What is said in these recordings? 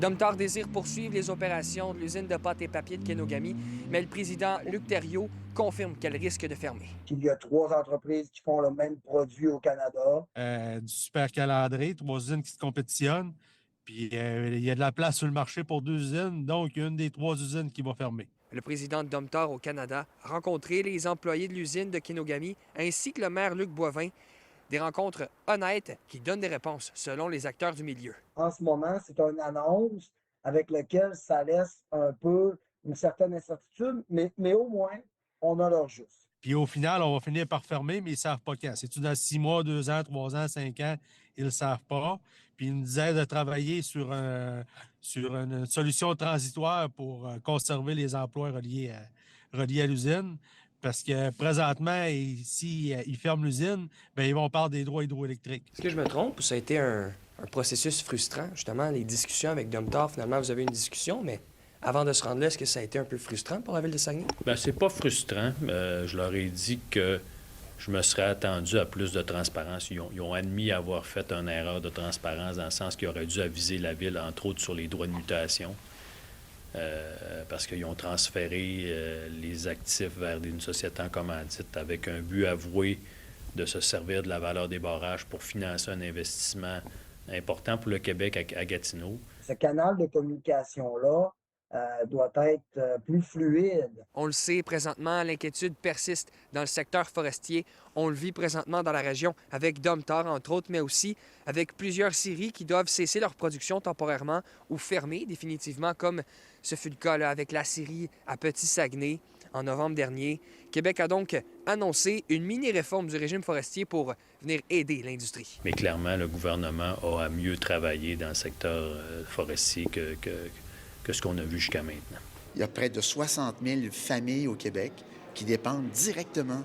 Domtar désire poursuivre les opérations de l'usine de pâte et papier de Kenogami, mais le président Luc Thériault confirme qu'elle risque de fermer. Il y a 3 entreprises qui font le même produit au Canada. Du super calendrier, 3 usines qui se compétitionnent. Puis il y a de la place sur le marché pour 2 usines, donc il y a une des 3 usines qui va fermer. Le président de Domtar au Canada a rencontré les employés de l'usine de Kenogami ainsi que le maire Luc Boivin. Des rencontres honnêtes qui donnent des réponses selon les acteurs du milieu. En ce moment, c'est une annonce avec laquelle ça laisse un peu une certaine incertitude, mais au moins, on a leur juste. Puis au final, on va finir par fermer, mais ils ne savent pas quand. C'est-tu dans 6 mois, 2 ans, 3 ans, 5 ans? Ils ne le savent pas. Puis ils nous disaient de travailler sur une solution transitoire pour conserver les emplois reliés à l'usine. Parce que présentement, s'ils ferment l'usine, bien, ils vont perdre des droits hydroélectriques. Est-ce que je me trompe ou ça a été un processus frustrant, justement, les discussions avec Domtar? Finalement, vous avez une discussion, mais avant de se rendre là, est-ce que ça a été un peu frustrant pour la ville de Saguenay? Bien, c'est pas frustrant. Je leur ai dit que je me serais attendu à plus de transparence. Ils ont admis avoir fait une erreur de transparence dans le sens qu'ils auraient dû aviser la ville, entre autres, sur les droits de mutation. Parce qu'ils ont transféré les actifs vers une société en commandite avec un but avoué de se servir de la valeur des barrages pour financer un investissement important pour le Québec à Gatineau. Ce canal de communication-là doit être plus fluide. On le sait, présentement, l'inquiétude persiste dans le secteur forestier. On le vit présentement dans la région avec Domtar, entre autres, mais aussi avec plusieurs scieries qui doivent cesser leur production temporairement ou fermer définitivement, comme ce fut le cas là, avec la scierie à Petit-Saguenay en novembre dernier. Québec a donc annoncé une mini-réforme du régime forestier pour venir aider l'industrie. Mais clairement, le gouvernement a à mieux travailler dans le secteur forestier que ce qu'on a vu jusqu'à maintenant. Il y a près de 60 000 familles au Québec qui dépendent directement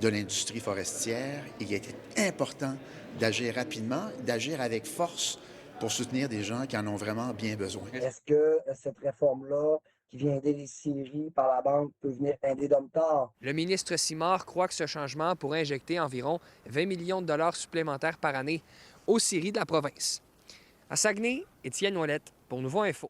de l'industrie forestière et il était important d'agir rapidement, d'agir avec force pour soutenir des gens qui en ont vraiment bien besoin. Est-ce que cette réforme-là, qui vient aider les scieries par la banque, peut venir aider Domtar? Le ministre Simard croit que ce changement pourrait injecter environ 20 millions de dollars supplémentaires par année aux scieries de la province. À Saguenay, Étienne Ouellette pour Nouveau Info.